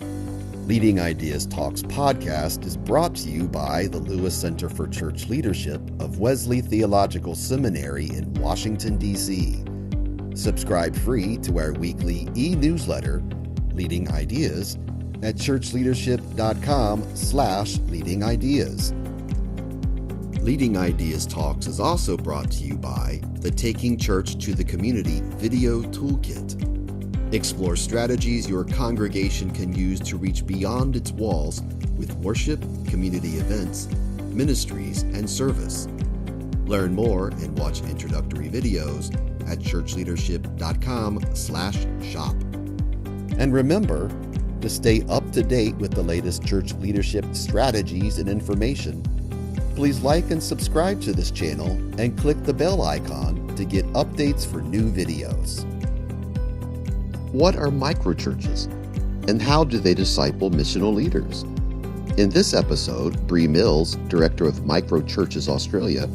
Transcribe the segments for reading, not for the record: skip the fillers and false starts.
Leading Ideas Talks podcast is brought to you by the Lewis Center for Church Leadership of Wesley Theological Seminary in Washington, D.C. Subscribe free to our weekly e-newsletter, Leading Ideas, at churchleadership.com/leading ideas. Leading Ideas Talks is also brought to you by the Taking Church to the Community video toolkit. Explore strategies your congregation can use to reach beyond its walls with worship, community events, ministries, and service. Learn more and watch introductory videos at churchleadership.com/shop. And remember to stay up to date with the latest church leadership strategies and information. Please like and subscribe to this channel and click the bell icon to get updates for new videos. What are microchurches, and how do they disciple missional leaders? In this episode, Bree Mills, Director of Microchurches Australia,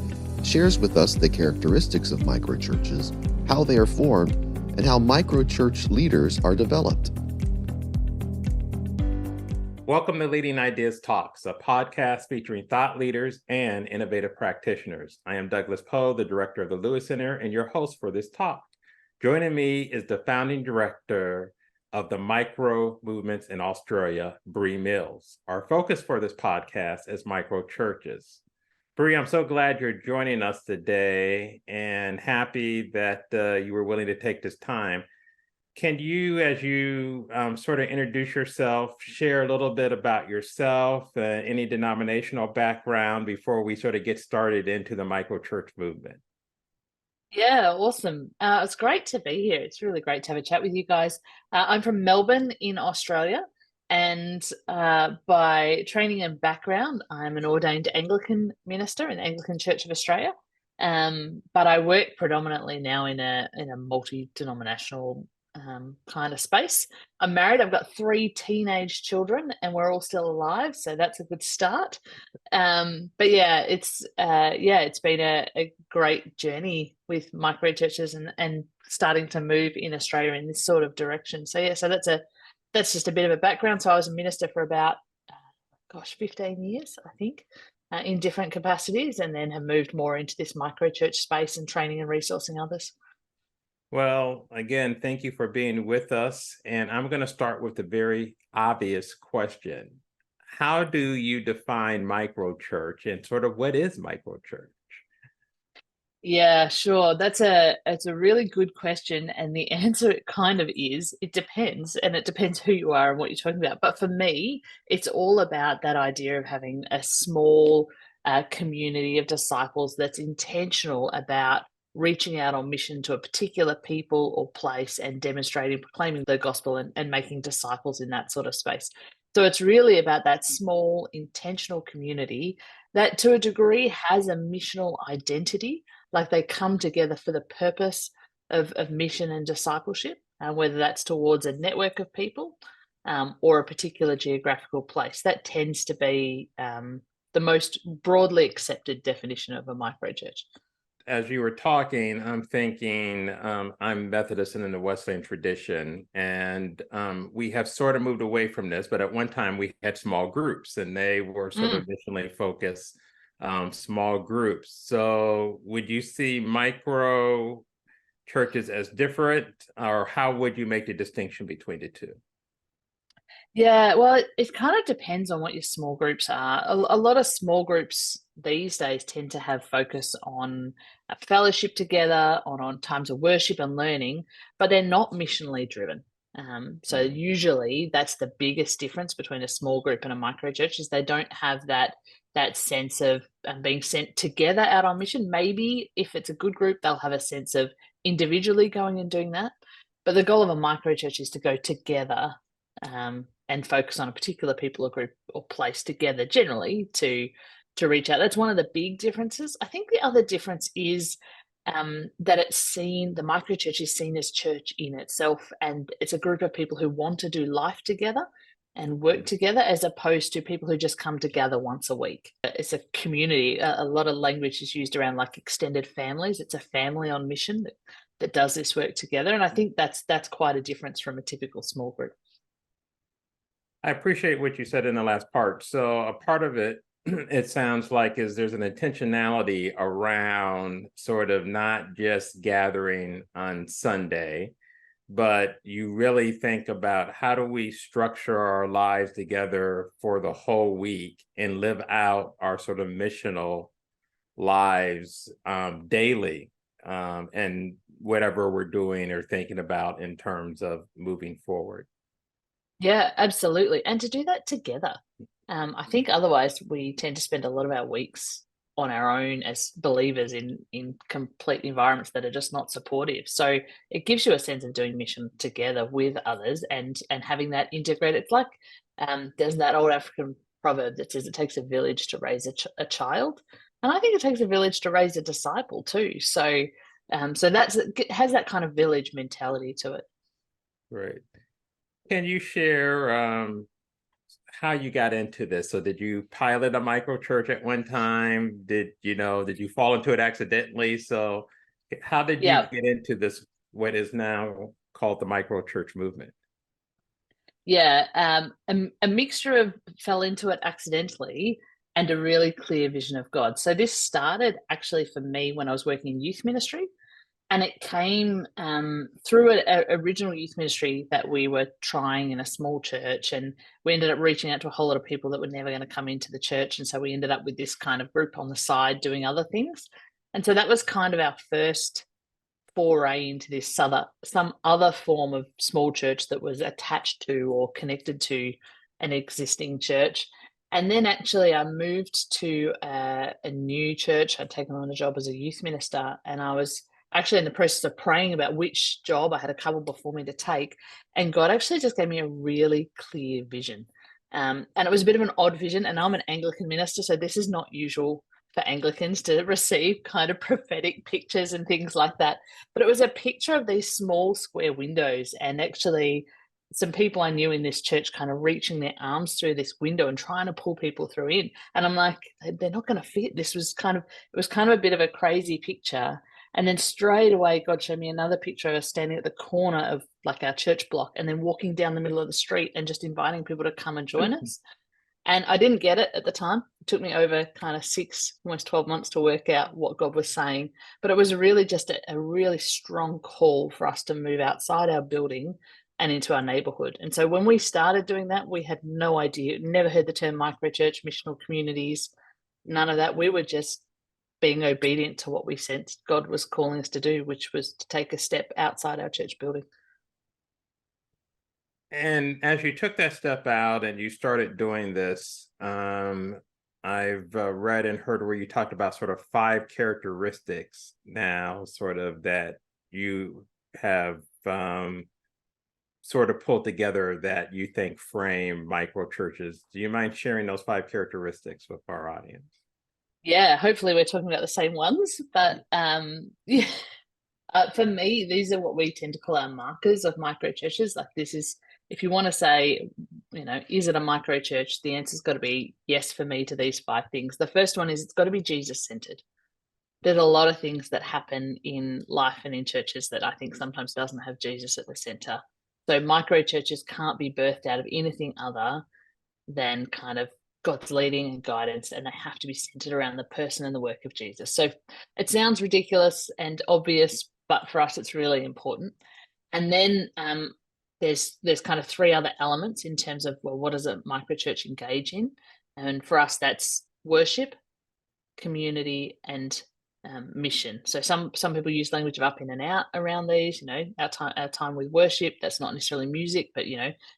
shares with us the characteristics of microchurches, how they are formed, and how microchurch leaders are developed. Welcome to Leading Ideas Talks, a podcast featuring thought leaders and innovative practitioners. I am Douglas Poe, the director of the Lewis Center, and your host for this talk. Joining me is the founding director of the Micro Movements in Australia, Bree Mills. Our focus for this podcast is microchurches. Bree, I'm so glad you're joining us today and happy that you were willing to take this time. Can you, as you sort of introduce yourself, share a little bit about yourself, any denominational background before we sort of get started into the microchurch movement? Yeah, awesome. It's great to be here. It's really great to have a chat with you guys. I'm from Melbourne in Australia, and by training and background, I'm an ordained Anglican minister in the Anglican Church of Australia. But I work predominantly now in a multi-denominational kind of space. I'm married. I've got 3 teenage children, and we're all still alive, so that's a good start. But yeah, it's been a great journey with microchurches and starting to move in Australia in this sort of direction. So yeah, so that's just a bit of a background. So I was a minister for about 15 years, I think, in different capacities, and then have moved more into this microchurch space and training and resourcing others. Well, again, thank you for being with us. And I'm going to start with the very obvious question. How do you define microchurch, and sort of what is microchurch? Yeah, sure. It's a really good question. And the answer kind of is, it depends. And it depends who you are and what you're talking about. But for me, it's all about that idea of having a small community of disciples that's intentional about reaching out on mission to a particular people or place and demonstrating, proclaiming the gospel and making disciples in that sort of space. So it's really about that small, intentional community that to a degree has a missional identity, like they come together for the purpose of mission and discipleship, whether that's towards a network of people or a particular geographical place. That tends to be the most broadly accepted definition of a microchurch. As you were talking, I'm thinking I'm Methodist and in the Wesleyan tradition, and we have sort of moved away from this, but at one time we had small groups, and they were sort of missionally focused small groups. So would you see micro churches as different, or how would you make the distinction between the two? Yeah, well, it kind of depends on what your small groups are. A lot of small groups these days tend to have focus on a fellowship together, on times of worship and learning, but they're not missionally driven. So usually that's the biggest difference between a small group and a microchurch is they don't have that sense of being sent together out on mission. Maybe if it's a good group, they'll have a sense of individually going and doing that. But the goal of a microchurch is to go together and focus on a particular people or group or place together generally to reach out. That's one of the big differences. I think the other difference is that the microchurch is seen as church in itself, and it's a group of people who want to do life together and work together, as opposed to people who just come together once a week. It's a community. A lot of language is used around like extended families. It's a family on mission that does this work together, and I think that's quite a difference from a typical small group. I appreciate what you said in the last part. So a part of it, it sounds like, is there's an intentionality around sort of not just gathering on Sunday, but you really think about how do we structure our lives together for the whole week and live out our sort of missional lives daily, and whatever we're doing or thinking about in terms of moving forward. Yeah, absolutely. And to do that together. I think otherwise we tend to spend a lot of our weeks on our own as believers in complete environments that are just not supportive. So it gives you a sense of doing mission together with others and having that integrated. It's like there's that old African proverb that says it takes a village to raise a child, and I think it takes a village to raise a disciple too. So so it has that kind of village mentality to it. Right. Can you share how you got into this? So did you pilot a micro church at one time? Did you fall into it accidentally? So how did you Yeah. get into this, what is now called the micro church movement? Yeah, a mixture of fell into it accidentally and a really clear vision of God. So this started actually for me when I was working in youth ministry, and it came through an original youth ministry that we were trying in a small church, and we ended up reaching out to a whole lot of people that were never going to come into the church, and so we ended up with this kind of group on the side doing other things, and so that was kind of our first foray into this some other form of small church that was attached to or connected to an existing church. And then actually I moved to a new church. I'd taken on a job as a youth minister, and I was actually in the process of praying about which job. I had a couple before me to take, and God actually just gave me a really clear vision. And it was a bit of an odd vision, and I'm an Anglican minister, so this is not usual for Anglicans to receive kind of prophetic pictures and things like that. But it was a picture of these small square windows, and actually some people I knew in this church kind of reaching their arms through this window and trying to pull people through in. And I'm like, they're not going to fit. It was kind of a bit of a crazy picture. And then straight away, God showed me another picture of us standing at the corner of like our church block and then walking down the middle of the street and just inviting people to come and join us. And I didn't get it at the time. It took me over kind of 6, almost 12 months to work out what God was saying. But it was really just a really strong call for us to move outside our building and into our neighborhood. And so when we started doing that, we had no idea, never heard the term microchurch, missional communities, none of that. We were just being obedient to what we sensed God was calling us to do, which was to take a step outside our church building. And as you took that step out and you started doing this, I've read and heard where you talked about sort of 5 characteristics now, sort of that you have sort of pulled together that you think frame micro churches. Do you mind sharing those 5 characteristics with our audience? Yeah, hopefully we're talking about the same ones, but yeah. For me, these are what we tend to call our markers of micro churches. Like this is, if you want to say, is it a micro church? The answer's got to be yes for me to these 5 things. The first one is it's got to be Jesus centered. There's a lot of things that happen in life and in churches that I think sometimes doesn't have Jesus at the center. So micro churches can't be birthed out of anything other than kind of God's leading and guidance, and they have to be centered around the person and the work of Jesus. So it sounds ridiculous and obvious, but for us, it's really important. And then there's kind of 3 other elements in terms of, well, what does a microchurch engage in? And for us, that's worship, community, and mission. So some people use language of up in and out around these. Our time with worship. That's not necessarily music, but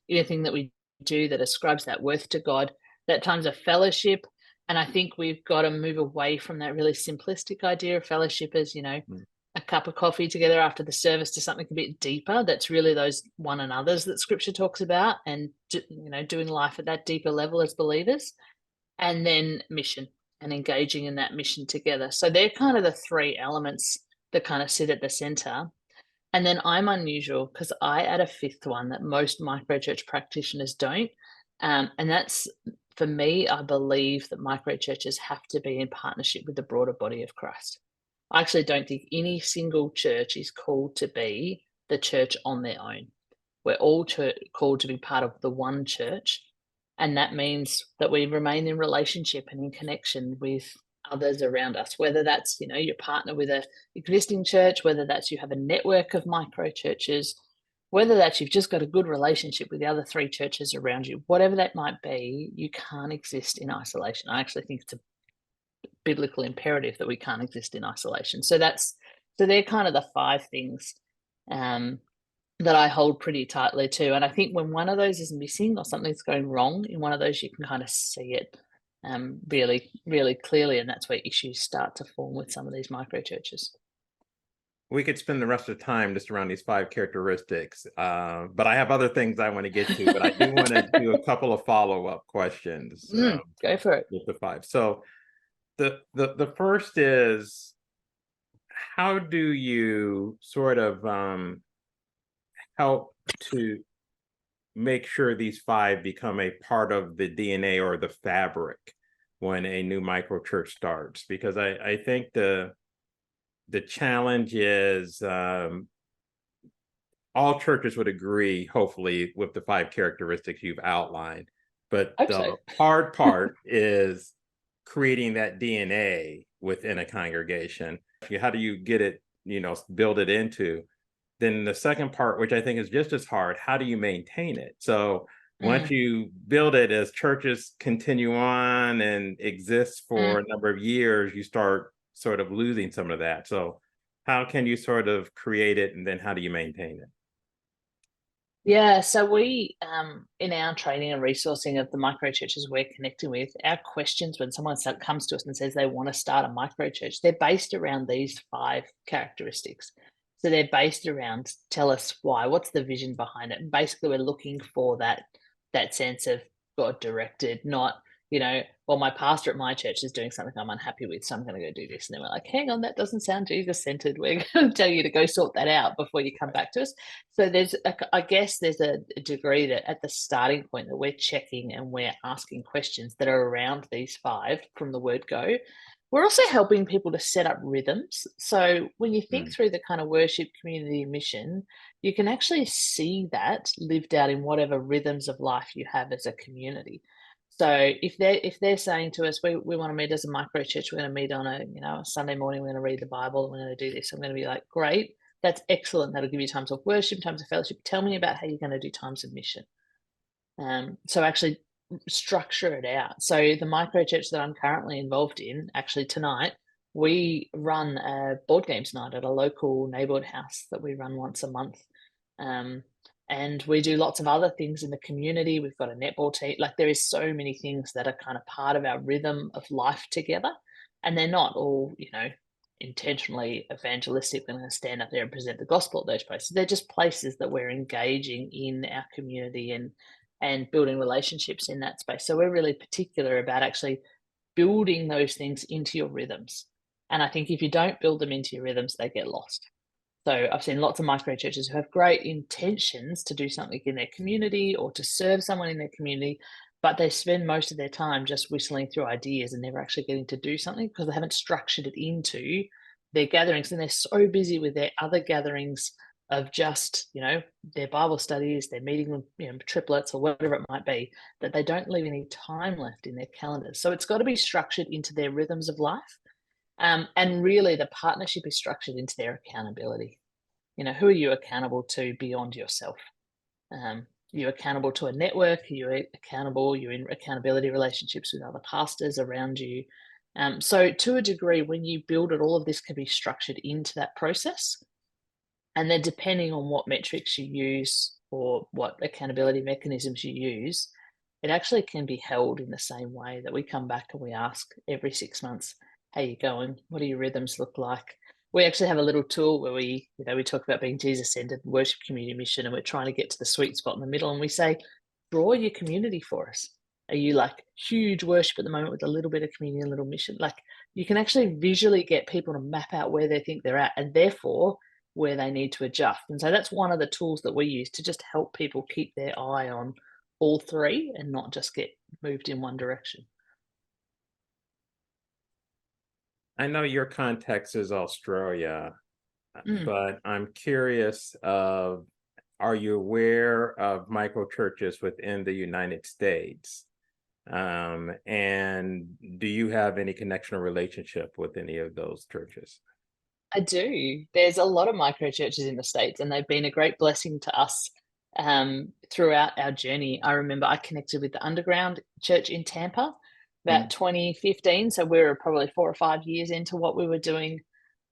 anything that we do that ascribes that worth to God. That times of fellowship. And I think we've got to move away from that really simplistic idea of fellowship as, a cup of coffee together after the service to something a bit deeper. That's really those one another's that scripture talks about, and, doing life at that deeper level as believers. And then mission and engaging in that mission together. So they're kind of the 3 elements that kind of sit at the center. And then I'm unusual because I add a 5th one that most microchurch practitioners don't. And that's, for me, I believe that microchurches have to be in partnership with the broader body of Christ. I actually don't think any single church is called to be the church on their own. We're all called to be part of the one church And that means that we remain in relationship and in connection with others around us, whether that's, your partner with a existing church, whether that's you have a network of micro churches, whether that's you've just got a good relationship with the other 3 churches around you, whatever that might be, you can't exist in isolation. I actually think it's a biblical imperative that we can't exist in isolation. So they're kind of the 5 things that I hold pretty tightly to. And I think when one of those is missing or something's going wrong in one of those, you can kind of see it really, really clearly. And that's where issues start to form with some of these micro churches. We could spend the rest of the time just around these 5 characteristics, but I have other things I want to get to, but I do want to do a couple of follow-up questions. Go for it. With the 5. So the first is, how do you sort of help to make sure these 5 become a part of the DNA or the fabric when a new micro church starts? Because I think the challenge is, all churches would agree, hopefully, with the 5 characteristics you've outlined. But the hard part is creating that DNA within a congregation. How do you get it, build it into? Then the second part, which I think is just as hard, how do you maintain it? So once you build it, as churches continue on and exist for a number of years, you start sort of losing some of that. So how can you sort of create it, and then how do you maintain it? Yeah, so we, in our training and resourcing of the micro churches we're connecting with, our questions when someone comes to us and says they want to start a micro church, they're based around these 5 characteristics. So they're based around, tell us why, what's the vision behind it? And basically, we're looking for that sense of God directed, not, well, my pastor at my church is doing something I'm unhappy with, so I'm going to go do this. And then we're like, hang on, that doesn't sound Jesus centered. We're going to tell you to go sort that out before you come back to us. So I guess there's a degree that at the starting point that we're checking and we're asking questions that are around these 5 from the word go. We're also helping people to set up rhythms. So when you think through the kind of worship, community, mission, you can actually see that lived out in whatever rhythms of life you have as a community. So if they're saying to us, we want to meet as a micro church, we're going to meet on a Sunday morning, we're going to read the Bible, and we're going to do this, I'm going to be like, great, that's excellent. That'll give you times of worship, times of fellowship. Tell me about how you're going to do times of mission. So actually structure it out. So the micro church that I'm currently involved in, actually tonight, we run a board games night at a local neighborhood house that we run once a month. And we do lots of other things in the community. We've got a netball team. Like, there is so many things that are kind of part of our rhythm of life together. And they're not all, intentionally evangelistic. We're going to stand up there and present the gospel at those places. They're just places that we're engaging in our community and building relationships in that space. So we're really particular about actually building those things into your rhythms. And I think if you don't build them into your rhythms, they get lost. So I've seen lots of micro churches who have great intentions to do something in their community or to serve someone in their community, but they spend most of their time just whistling through ideas and never actually getting to do something because they haven't structured it into their gatherings. And they're so busy with their other gatherings of just, their Bible studies, their meeting with, triplets or whatever it might be, that they don't leave any time left in their calendars. So it's got to be structured into their rhythms of life. And really, the partnership is structured into their accountability. Who are you accountable to beyond yourself? You're accountable to a network. You're in accountability relationships with other pastors around you. So to a degree, when you build it, all of this can be structured into that process. And then depending on what metrics you use or what accountability mechanisms you use, it actually can be held in the same way that we come back and we ask every 6 months, how you going? What do your rhythms look like? We actually have a little tool where we talk about being Jesus-centered, worship, community, mission, and we're trying to get to the sweet spot in the middle. And we say, draw your community for us. Are you like huge worship at the moment with a little bit of community, a little mission? Like, you can actually visually get people to map out where they think they're at and therefore where they need to adjust. And so that's one of the tools that we use to just help people keep their eye on all 3 and not just get moved in one direction. I know your context is Australia, but I'm curious are you aware of micro churches within the United States? And do you have any connection or relationship with any of those churches? I do. There's a lot of micro churches in the States, and they've been a great blessing to us throughout our journey. I remember I connected with the Underground Church in Tampa about 2015. So we were probably 4 or 5 years into what we were doing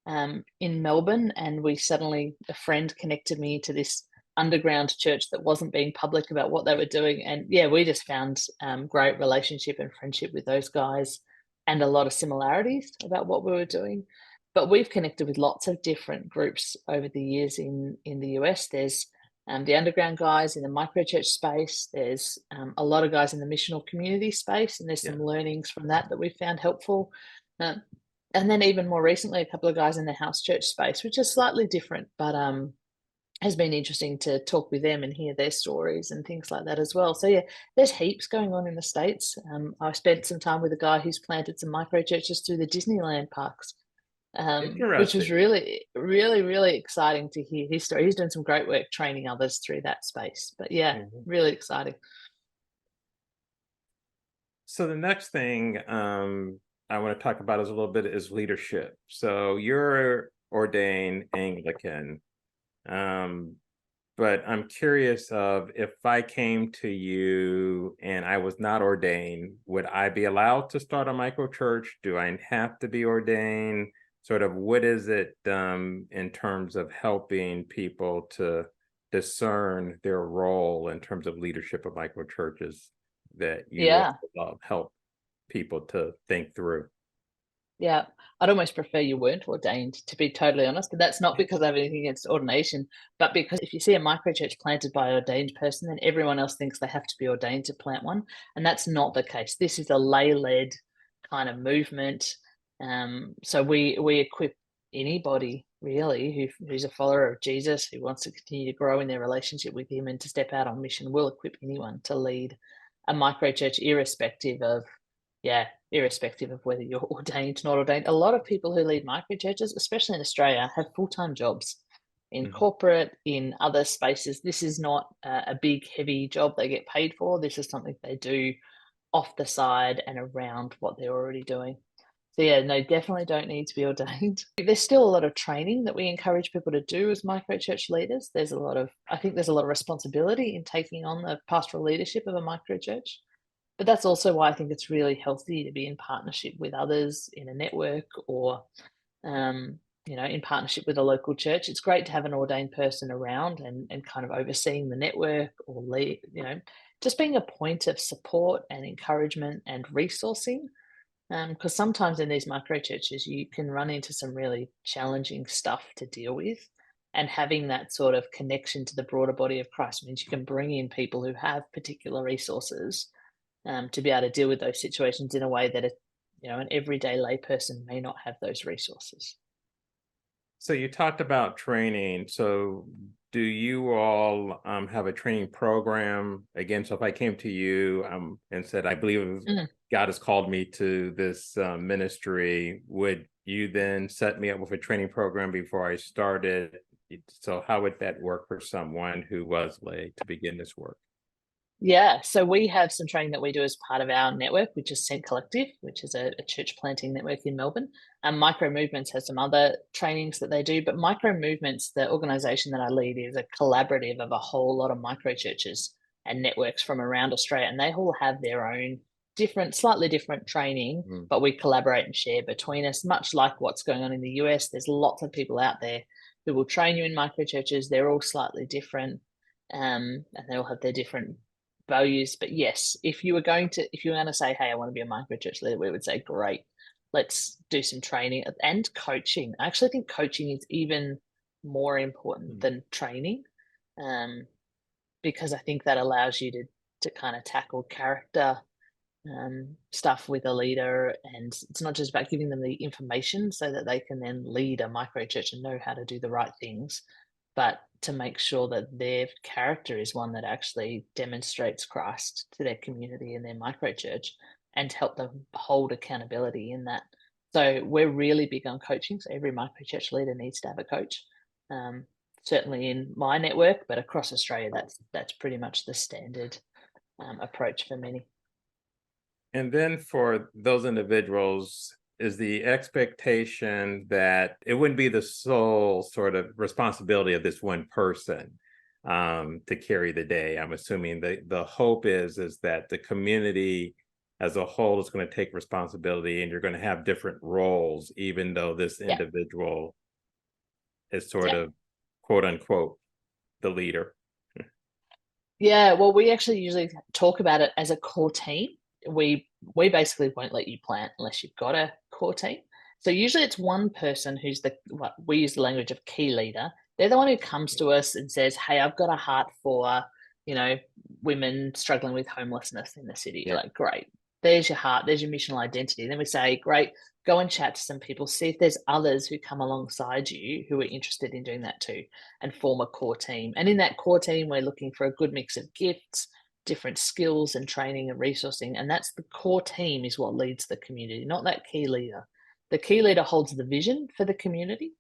in Melbourne, and a friend connected me to this underground church that wasn't being public about what they were doing. And yeah, we just found great relationship and friendship with those guys and a lot of similarities about what we were doing. But we've connected with lots of different groups over the years in the US. There's the underground guys in the microchurch space. There's a lot of guys in the missional community space, and there's some learnings from that we found helpful. And then even more recently, a couple of guys in the house church space, which is slightly different, but has been interesting to talk with them and hear their stories and things like that as well. So yeah, there's heaps going on in the States. I spent some time with a guy who's planted some micro churches through the Disneyland parks, which was Interesting. really, really, really exciting to hear his story. He's doing some great work training others through that space. But yeah, really exciting. So the next thing I want to talk about is a little bit is leadership. So you're ordained Anglican, but I'm curious of if I came to you and I was not ordained, would I be allowed to start a micro church? Do I have to be ordained? Sort of what is it in terms of helping people to discern their role in terms of leadership of micro churches that you help people to think through? Yeah, I'd almost prefer you weren't ordained, to be totally honest. But that's not because I have anything against ordination, but because if you see a microchurch planted by an ordained person, then everyone else thinks they have to be ordained to plant one. And that's not the case. This is a lay-led kind of movement. So we equip anybody really who's a follower of Jesus, who wants to continue to grow in their relationship with him and to step out on mission. We'll equip anyone to lead a microchurch, irrespective of whether you're ordained, not ordained. A lot of people who lead microchurches, especially in Australia, have full-time jobs in corporate, in other spaces. This is not a big, heavy job they get paid for. This is something they do off the side and around what they're already doing. So yeah, no, definitely don't need to be ordained. There's still a lot of training that we encourage people to do as microchurch leaders. I think there's a lot of responsibility in taking on the pastoral leadership of a microchurch. But that's also why I think it's really healthy to be in partnership with others in a network or, in partnership with a local church. It's great to have an ordained person around and kind of overseeing the network or just being a point of support and encouragement and resourcing. Because sometimes in these micro churches, you can run into some really challenging stuff to deal with. And having that sort of connection to the broader body of Christ means you can bring in people who have particular resources to be able to deal with those situations in a way that an everyday layperson may not have those resources. So you talked about training. So do you all have a training program? Again, so if I came to you and said, I believe God has called me to this ministry, would you then set me up with a training program before I started? So how would that work for someone who was late to begin this work? Yeah, so we have some training that we do as part of our network, which is Sent Collective, which is a church planting network in Melbourne. And Micro Movements has some other trainings that they do, but Micro Movements, the organisation that I lead, is a collaborative of a whole lot of micro churches and networks from around Australia, and they all have their own slightly different training, but we collaborate and share between us, much like what's going on in the US. There's lots of people out there who will train you in micro churches. They're all slightly different, and they all have their different values. But yes, if you were going to say, hey, I want to be a micro church leader, we would say, great, let's do some training and coaching. I actually think coaching is even more important than training, because I think that allows you to kind of tackle character stuff with a leader, and it's not just about giving them the information so that they can then lead a micro church and know how to do the right things, but to make sure that their character is one that actually demonstrates Christ to their community and their micro church, and help them hold accountability in that. So we're really big on coaching. So every micro church leader needs to have a coach. Certainly in my network, but across Australia, that's pretty much the standard approach for many. And then for those individuals, is the expectation that it wouldn't be the sole sort of responsibility of this one person to carry the day? I'm assuming the hope is that the community as a whole is going to take responsibility, and you're going to have different roles, even though this Yeah. individual is sort Yeah. of quote unquote the leader. Yeah, well, we actually usually talk about it as a core team. We basically won't let you plant unless you've got a core team. So usually it's one person who's what we use the language of key leader. They're the one who comes to us and says, "Hey, I've got a heart for, women struggling with homelessness in the city." You're Yeah. like, "Great. There's your heart, there's your missional identity." Then we say, "Great, go and chat to some people, see if there's others who come alongside you who are interested in doing that too, and form a core team." And in that core team, we're looking for a good mix of gifts, different skills and training and resourcing. And that's the core team is what leads the community, not that key leader. The key leader holds the vision for the community.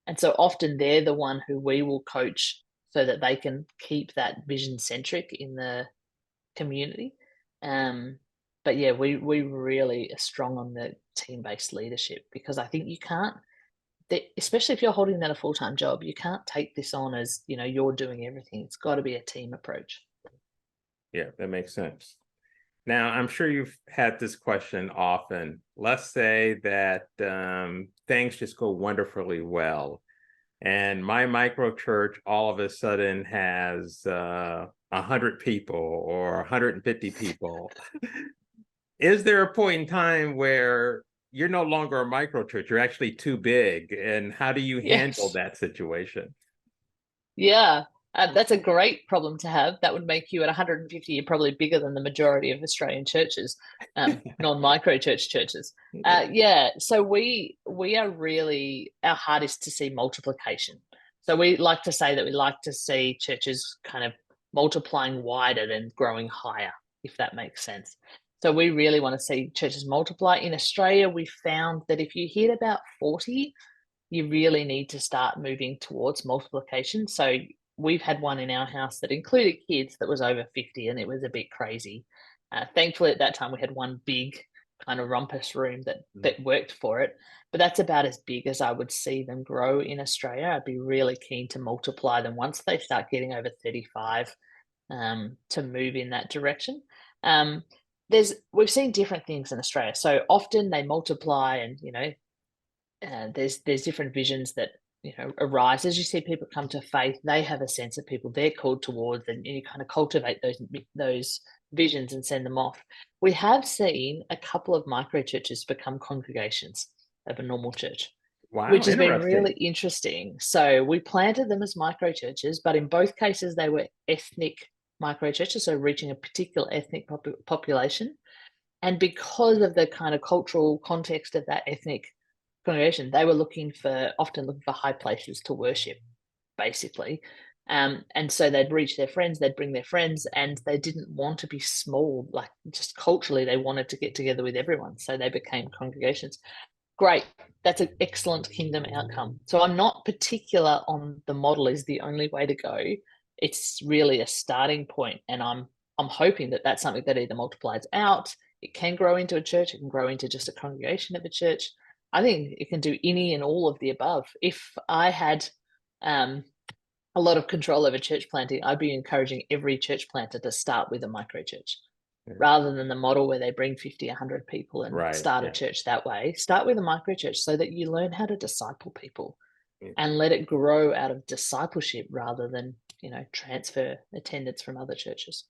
And so often they're the one who we will coach so that they can keep that vision centric in the community. But yeah, we really are strong on the team-based leadership, because I think you can't, especially if you're holding that a full-time job, you can't take this on as, you're doing everything. It's got to be a team approach. Yeah, that makes sense. Now, I'm sure you've had this question often. Let's say that things just go wonderfully well, and my micro church all of a sudden has 100 people or 150 people. Is there a point in time where you're no longer a micro church, you're actually too big? And how do you handle Yes. that situation? Yeah, that's a great problem to have. That would make you at 150, you're probably bigger than the majority of Australian churches, non-micro churches. Yeah, so we are really, our heart is to see multiplication. So we like to say that we like to see churches kind of multiplying wider than growing higher, if that makes sense. So we really want to see churches multiply. In Australia, we found that if you hit about 40, you really need to start moving towards multiplication. So we've had one in our house that included kids that was over 50, and it was a bit crazy. Thankfully, at that time, we had one big kind of rumpus room that worked for it. But that's about as big as I would see them grow in Australia. I'd be really keen to multiply them once they start getting over 35, to move in that direction. We've seen different things in Australia. So often they multiply, and there's different visions that arise as you see people come to faith. They have a sense of people they're called towards, and you kind of cultivate those visions and send them off. We have seen a couple of micro churches become congregations of a normal church, Wow, which has been interesting. really interesting. So we planted them as micro churches, but in both cases they were ethnic micro churches, so reaching a particular ethnic population. And because of the kind of cultural context of that ethnic congregation, they were often looking for high places to worship, basically. And so they'd reach their friends, they'd bring their friends, and they didn't want to be small. Like, just culturally, they wanted to get together with everyone. So they became congregations. Great. That's an excellent kingdom outcome. So I'm not particular on the model is the only way to go. It's really a starting point, and I'm hoping that that's something that either multiplies out. It can grow into a church. It can grow into just a congregation of a church. I think it can do any and all of the above. If I had a lot of control over church planting, I'd be encouraging every church planter to start with a micro church, rather than the model where they bring 50, 100 people and start a church that way. Start with a micro church so that you learn how to disciple people and let it grow out of discipleship rather than, transfer attendance from other churches.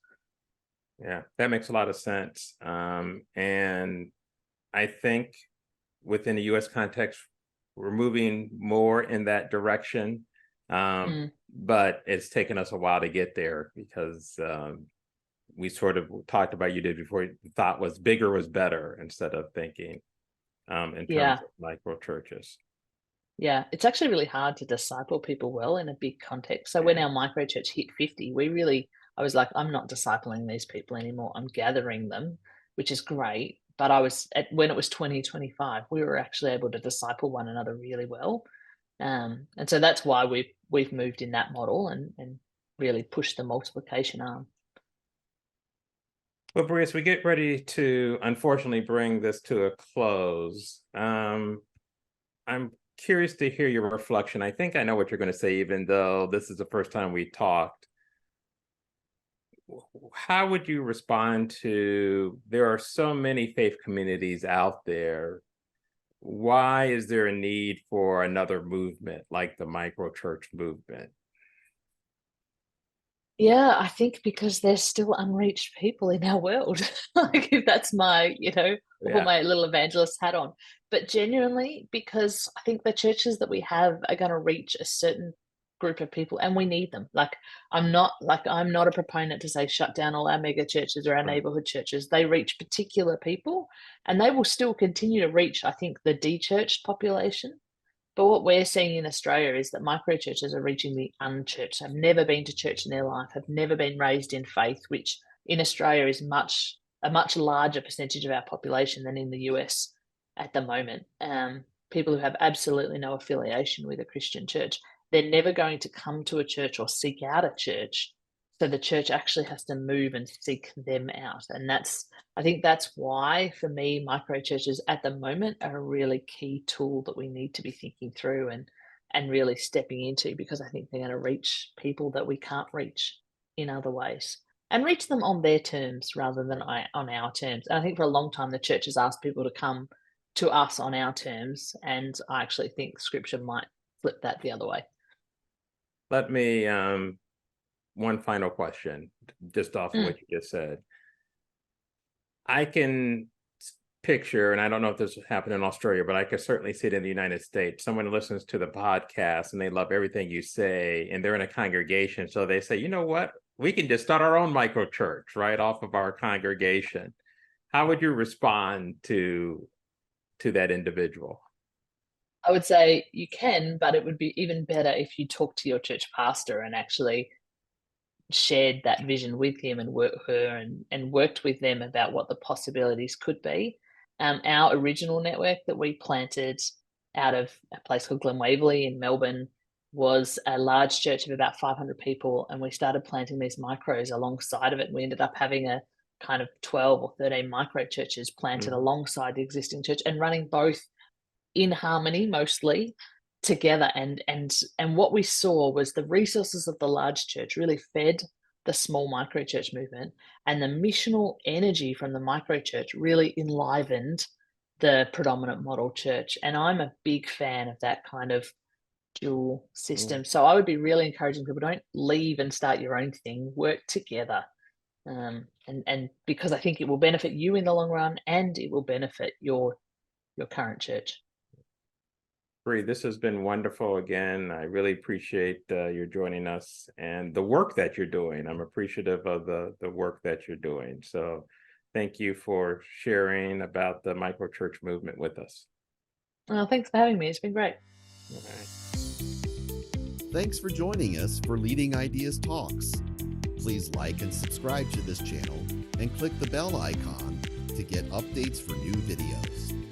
Yeah, that makes a lot of sense. And I think within the US context, we're moving more in that direction. But it's taken us a while to get there, because we sort of talked about, you did before, the thought was bigger was better instead of thinking in terms of micro churches. Yeah, it's actually really hard to disciple people well in a big context. So when our micro church hit 50, I was like, I'm not discipling these people anymore. I'm gathering them, which is great. But when it was 2025, we were actually able to disciple one another really well. And so that's why we've moved in that model and really pushed the multiplication arm. Well, Bree, as we get ready to unfortunately bring this to a close, I'm curious to hear your reflection. I think I know what you're going to say, even though this is the first time we talked. How would you respond to, there are so many faith communities out there. Why is there a need for another movement like the microchurch movement? Yeah, I think because there's still unreached people in our world. Like if that's my, I'll put Yeah. my little evangelist hat on. But genuinely, because I think the churches that we have are going to reach a certain group of people and we need them. I'm not a proponent to say shut down all our mega churches or our Right. neighborhood churches. They reach particular people and they will still continue to reach, I think, the de-churched population. But what we're seeing in Australia is that micro churches are reaching the unchurched, have never been to church in their life, have never been raised in faith, which in Australia is a much larger percentage of our population than in the US at the moment. People who have absolutely no affiliation with a Christian church, they're never going to come to a church or seek out a church. So the church actually has to move and seek them out. And I think that's why, for me, micro churches at the moment are a really key tool that we need to be thinking through and really stepping into, because I think they're going to reach people that we can't reach in other ways and reach them on their terms rather than on our terms. And I think for a long time, the church has asked people to come to us on our terms. And I actually think scripture might flip that the other way. Let me, one final question, just off of what you just said. I can picture, and I don't know if this happened in Australia, but I could certainly see it in the United States. Someone listens to the podcast and they love everything you say, and they're in a congregation. So they say, you know what? We can just start our own micro church right off of our congregation. How would you respond to that individual? I would say you can, but it would be even better if you talked to your church pastor and actually shared that vision with him and worked with them about what the possibilities could be. Our original network that we planted out of a place called Glen Waverley in Melbourne was a large church of about 500 people, and we started planting these micros alongside of it. We ended up having a kind of 12 or 13 micro churches planted alongside the existing church and running both in harmony mostly together. And what we saw was the resources of the large church really fed the small micro church movement, and the missional energy from the micro church really enlivened the predominant model church. And I'm a big fan of that kind of dual system. So I would be really encouraging people, don't leave and start your own thing, work together. And because I think it will benefit you in the long run, and it will benefit your current church. Bree, this has been wonderful again. I really appreciate your joining us and the work that you're doing. I'm appreciative of the work that you're doing. So thank you for sharing about the microchurch movement with us. Thanks for having me. It's been great. All right. Thanks for joining us for Leading Ideas Talks. Please like and subscribe to this channel and click the bell icon to get updates for new videos.